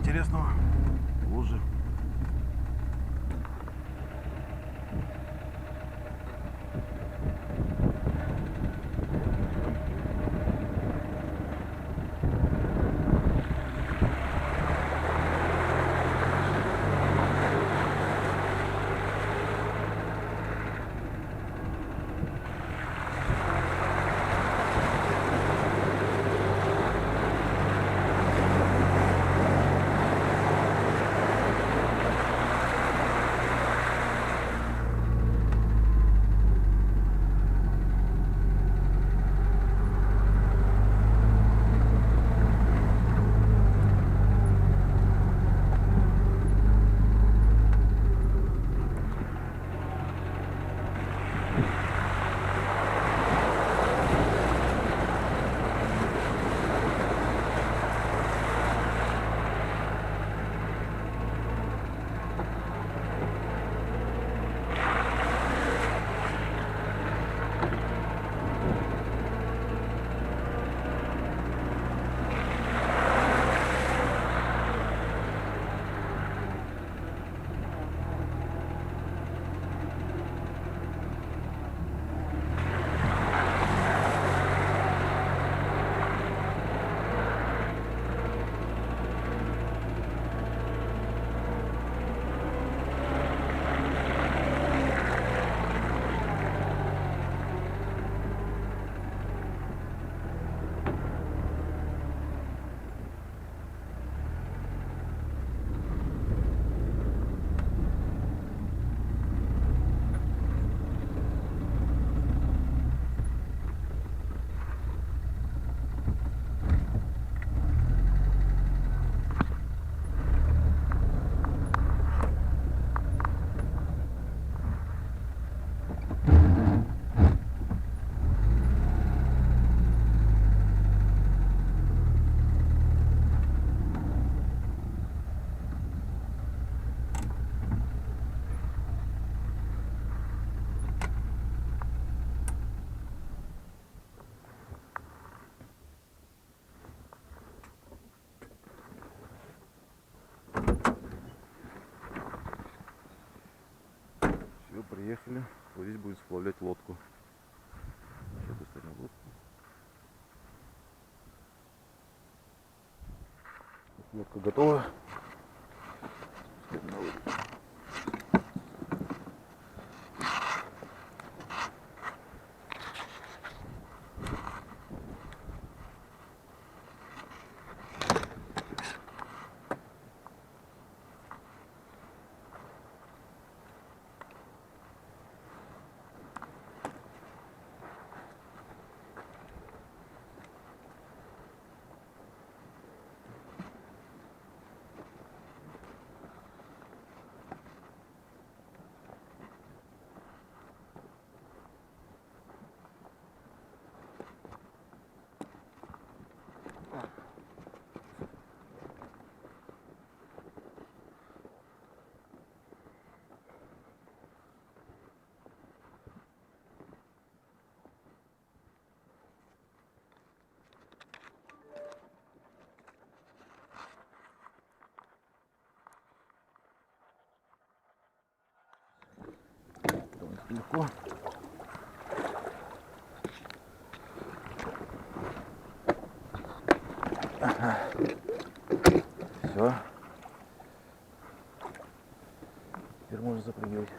интересного в луже. Все, приехали. Вот здесь будет сплавлять лодку. Сейчас достанем лодку. Лодка готова. Легко. Ага. Все. Теперь можно запрыгивать.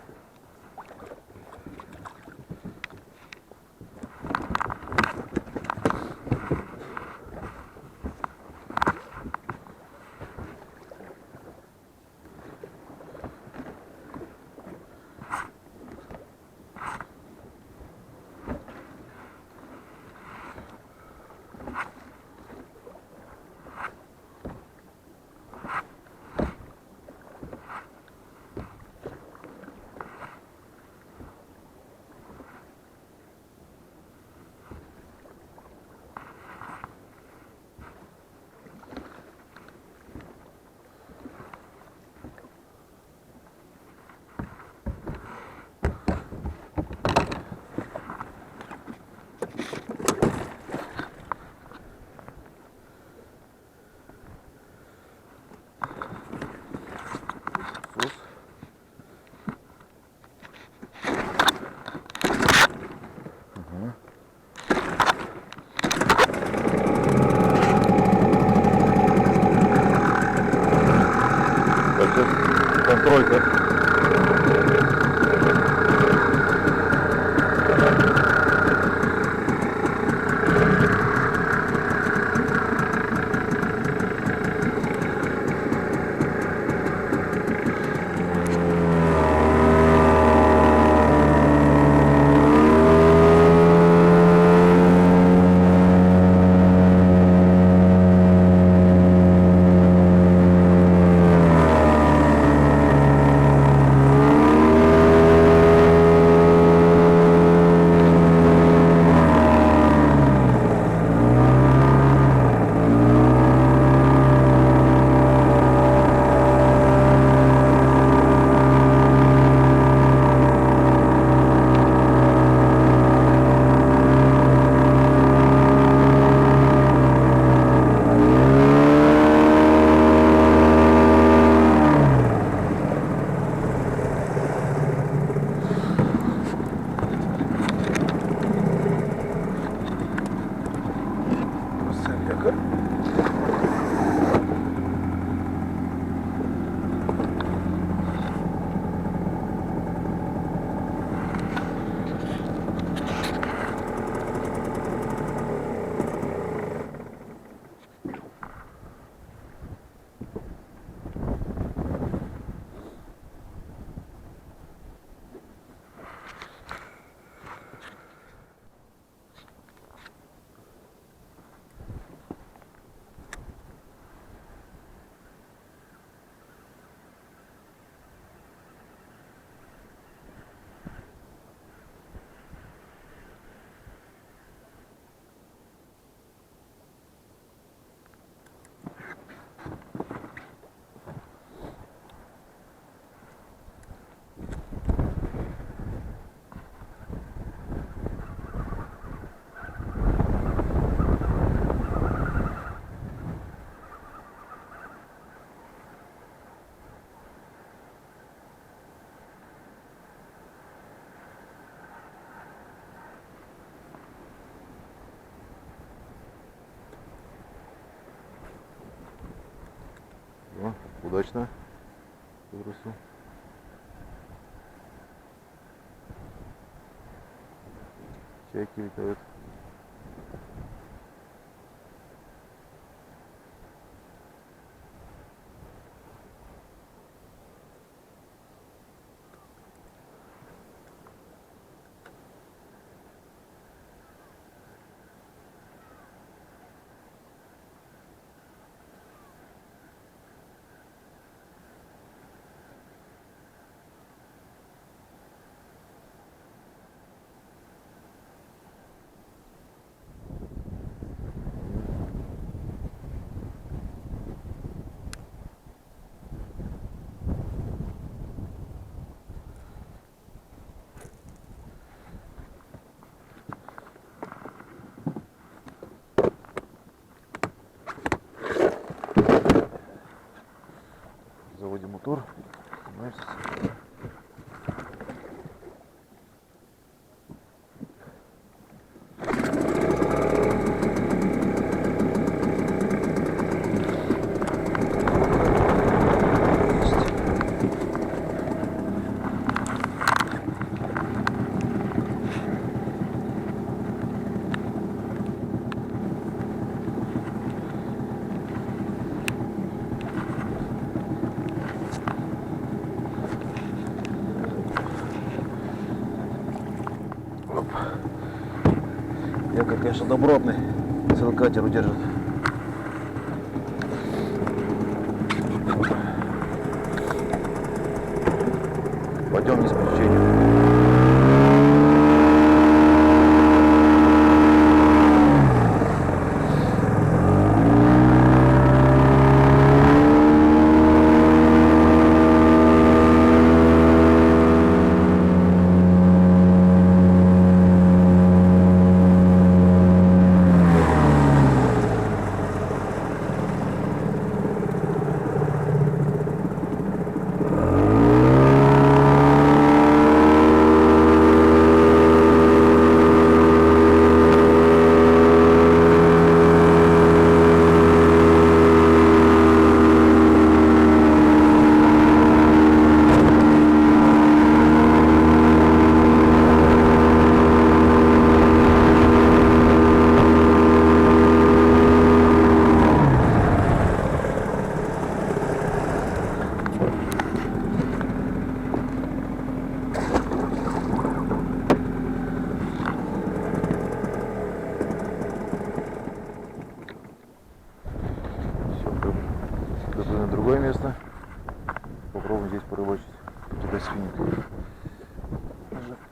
Тройка. О, удачно выбросил. Чайки летают. Заводим мотор. Якорь, конечно, добротный, целый катер удержит. Пойдем без приключений.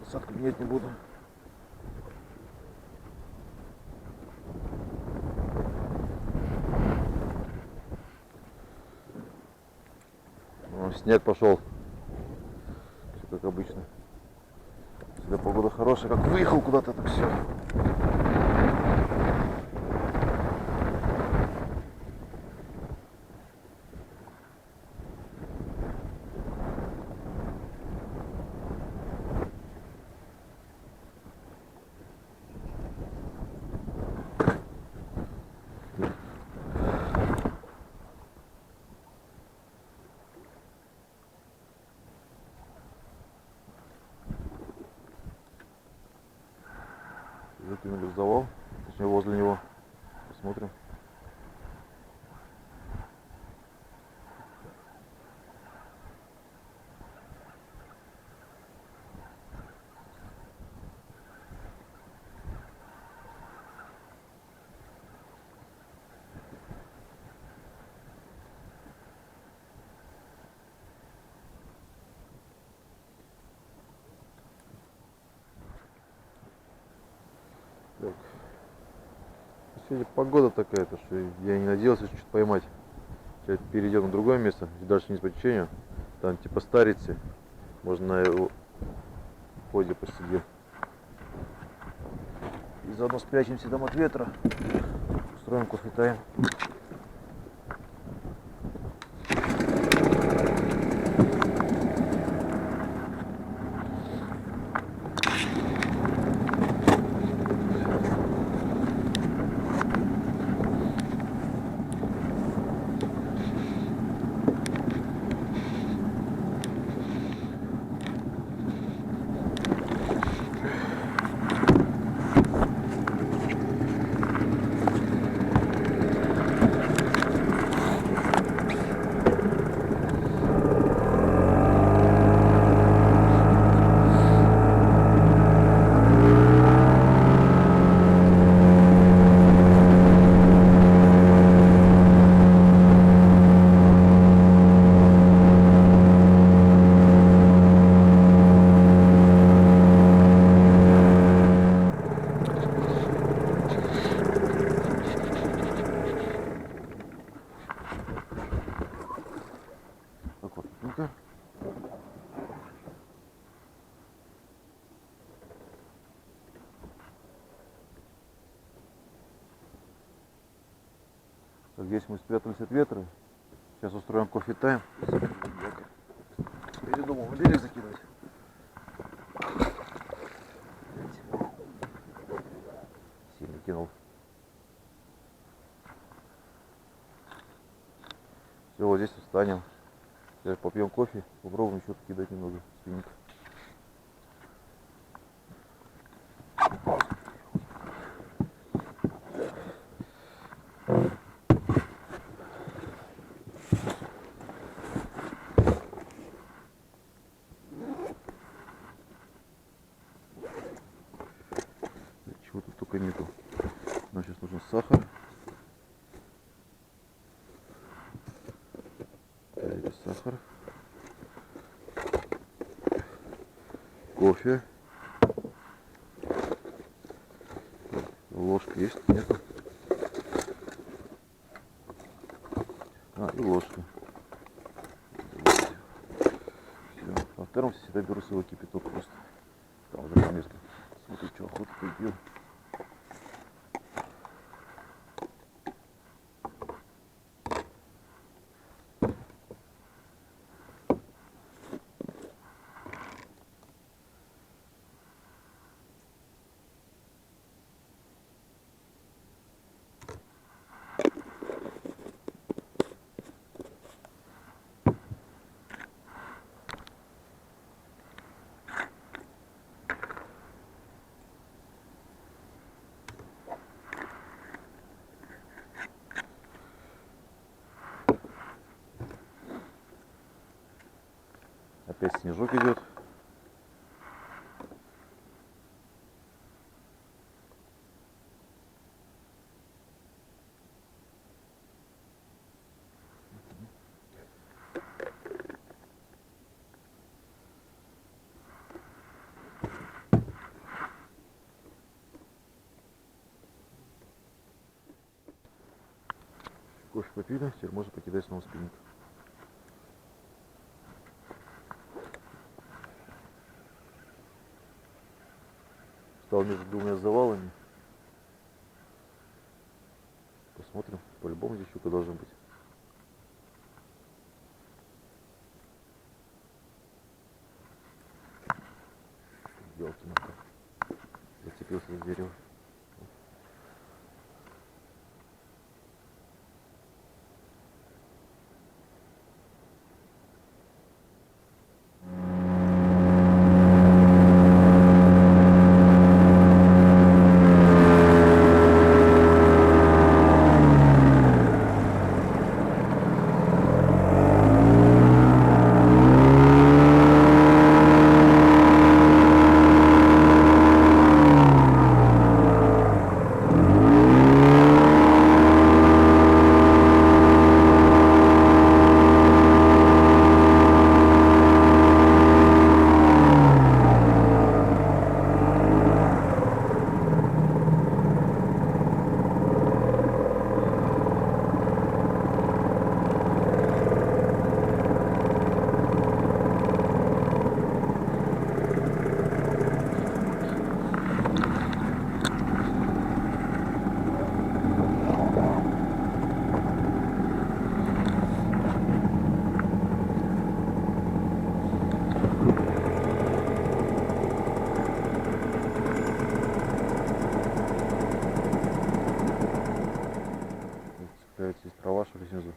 Посадку менять не буду. О, снег пошел. Все как обычно. Всегда погода хорошая, как выехал куда-то, так все. Закинули в завал, точнее возле него. Посмотрим. Так. Сегодня погода такая-то, что я не надеялся что-то поймать. Сейчас перейдем на другое место, дальше не по течению. Там типа старицы. Можно на его ходе посидеть. И заодно спрячемся там от ветра. Устроим кофе-тайм. Аккуратненько. Так, здесь мы спрятались от ветра. Сейчас устроим кофе-тайм. Передумал на берег закидывать. Сильно кинул. Все, вот здесь встанем. Сейчас попьем кофе, попробуем еще покидать немного спиннинг. Чего тут только нету. Нам сейчас нужен сахар. Это сахар. Кофе. Ложка есть? Нету. И ложка. Все. На термосе всегда беру свой кипяток просто. Там уже место. Смотрю, что охоту пил. Опять снежок идет. Кофе попили, теперь можно покидать снова спиннинг. Стал между двумя завалами. Посмотрим. По-любому здесь щука должна быть. Ёлки-моты. Зацепился за дерево. Здесь трава, что ли, снизу.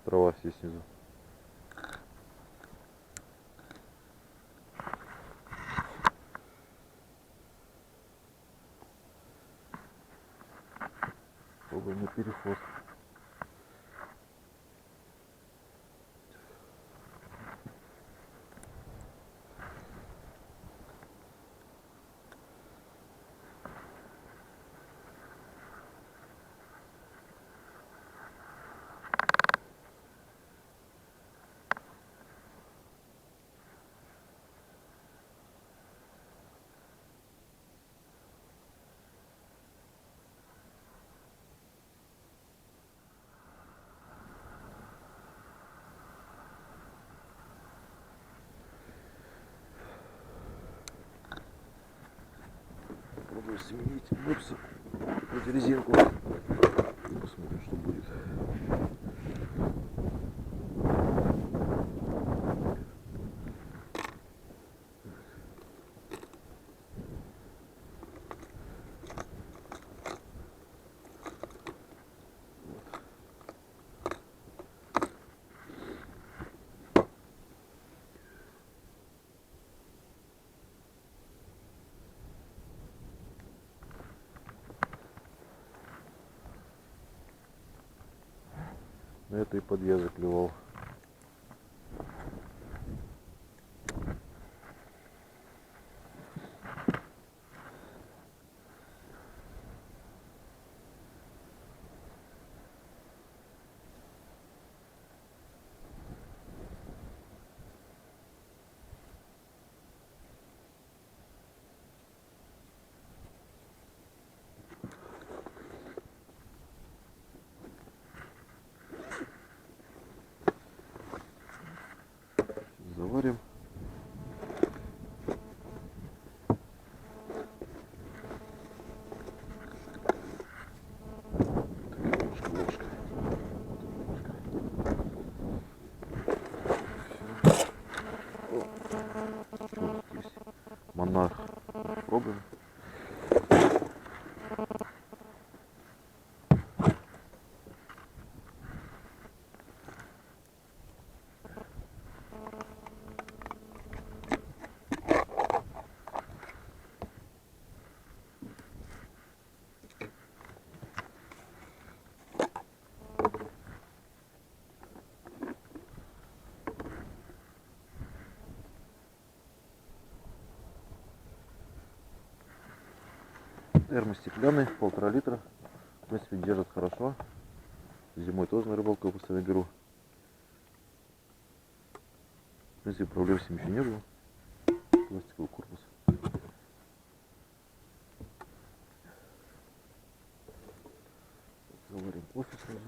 Трава здесь снизу. Пробуем на переход. Попробую сменить боксы, купить резинку. Посмотрим, что будет. На это и подъезд заклевал. Заварим. Ложка. Монарх. Пробуем. Термостеклянный, 1,5 литра. В принципе, держит хорошо. Зимой тоже на рыбалку я постоянно беру. В принципе, проблем с ним еще не было. Пластиковый корпус. Заварим кофе сразу.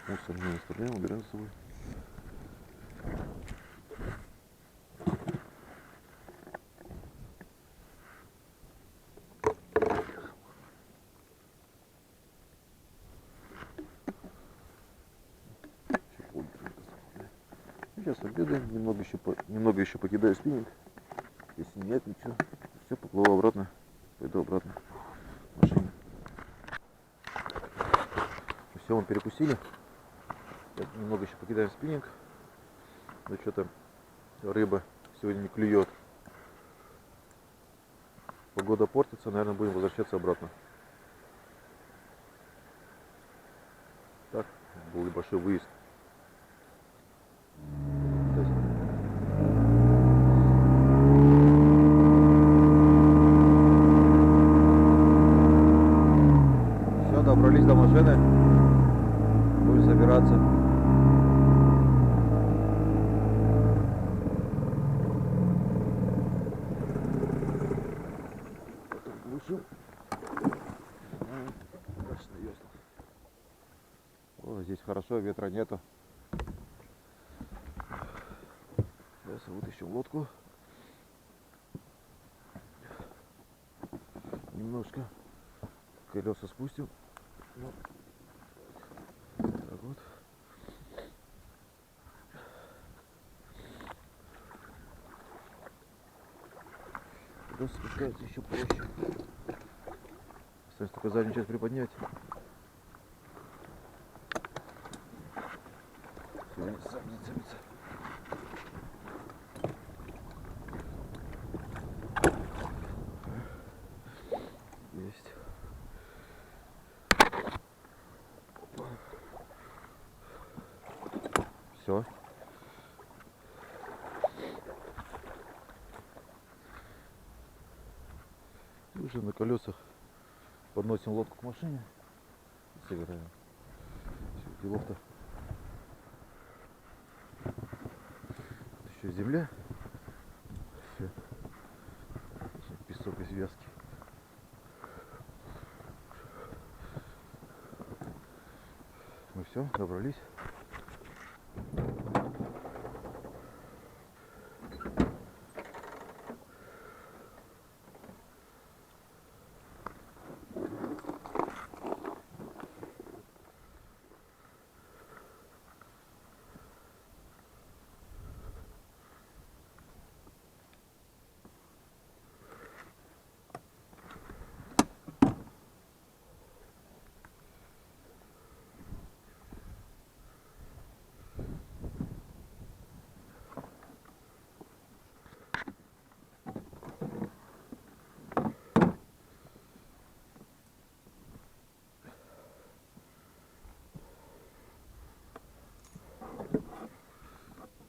Мусор не оставляем, убираем с собой. Сейчас обедаем, немного еще покидаю спиннинг. Если нет ничего, все, поплыву обратно. Пойду обратно в машине. Все, мы перекусили. Немного еще покидаем спиннинг. Но что-то рыба сегодня не клюет. Погода портится, наверное, будем возвращаться обратно. Так, был небольшой выезд. Все, добрались до машины. Будем собираться. О, здесь хорошо, ветра нету. Сейчас вытащим лодку. Немножко колеса спустим. Так вот. Колеса спускаются еще проще. Осталось только заднюю часть приподнять. Все, сам зацепится. Есть. Все. Уже на колесах подносим лодку к машине. Собираем. Все, делов-то. Еще земля. Все. Песок из вязки. Мы все, добрались.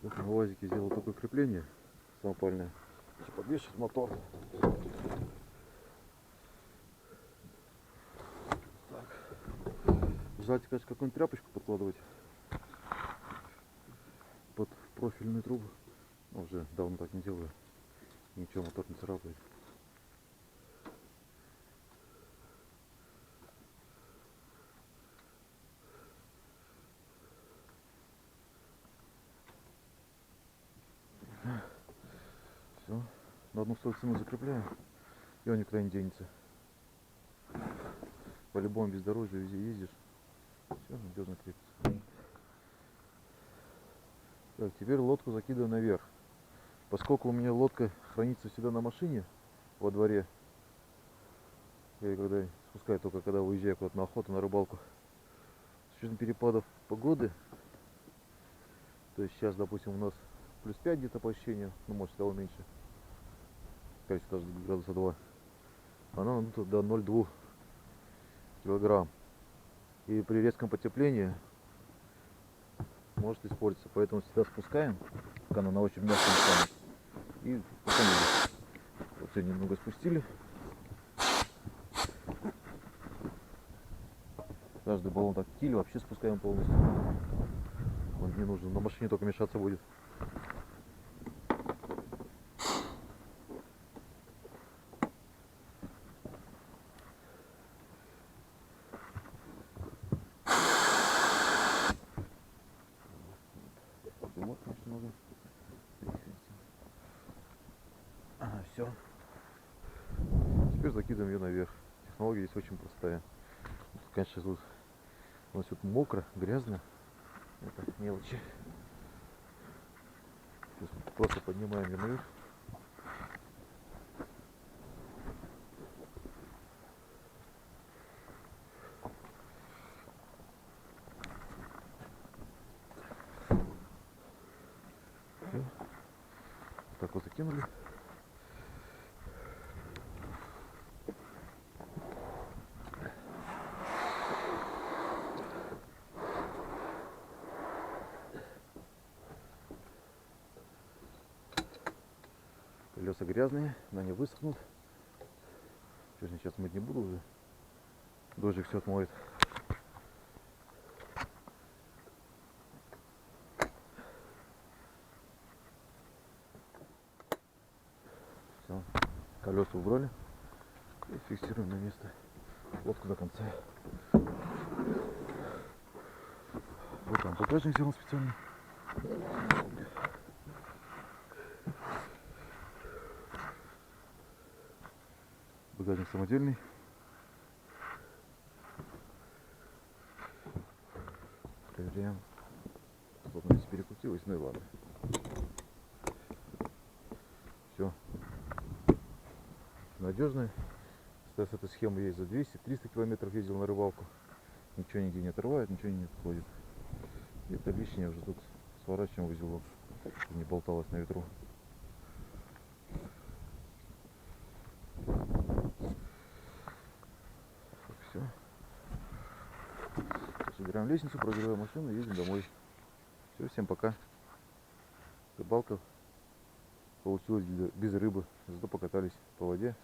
На УАЗике сделал такое крепление самопальное. Подвешивать мотор. Так. Жаль, конечно, какую-нибудь тряпочку подкладывать под профильную трубу. Но уже давно так не делаю. Ничего, мотор не царапает. Все. На одну сторону закрепляем. И он никуда не денется. По любому бездорожью везде ездишь. Все, надежно крепится. Так, теперь лодку закидываю наверх. Поскольку у меня лодка хранится всегда на машине во дворе, я ее когда спускаю только когда уезжаю куда-то на охоту, на рыбалку. С учетом перепадов погоды, то есть сейчас, допустим, у нас плюс 5 где-то по ощущению, ну может того меньше, кажется даже градуса 2, она надута до 0,2. килограмм. И при резком потеплении может испортиться. Поэтому всегда спускаем, пока она на очень мягком станет. И потом вот сегодня немного спустили. Каждый баллон так киль вообще спускаем полностью. Он не нужен, на машине только мешаться будет. Вот, конечно, нужно. Все. Теперь закидываем ее наверх. Технология здесь очень простая. Тут, конечно, тут у нас тут мокро, грязно. Это мелочи. Сейчас просто поднимаем ее наверх. Все. Так вот закинули. Колеса грязные, но они высохнут. Сейчас мыть не буду уже. Дождик все отмоет. Все. Колеса убрали. И фиксируем на место лодку до конца. Вот там багажник сделан специально. Багажник самодельный. Проверяем. Плотность перекрутилась, ну и ладно. Все. Надежная. С этой схемы есть за 200-300 километров ездил на рыбалку. Ничего нигде не отрывает, ничего не отходит. Это лишнее уже тут сворачиваем в узелок, чтобы не болталось на ветру. Все. Собираем лестницу, прогреваем машину и едем домой. Все, всем пока. Рыбалка получилась без рыбы, зато покатались по воде.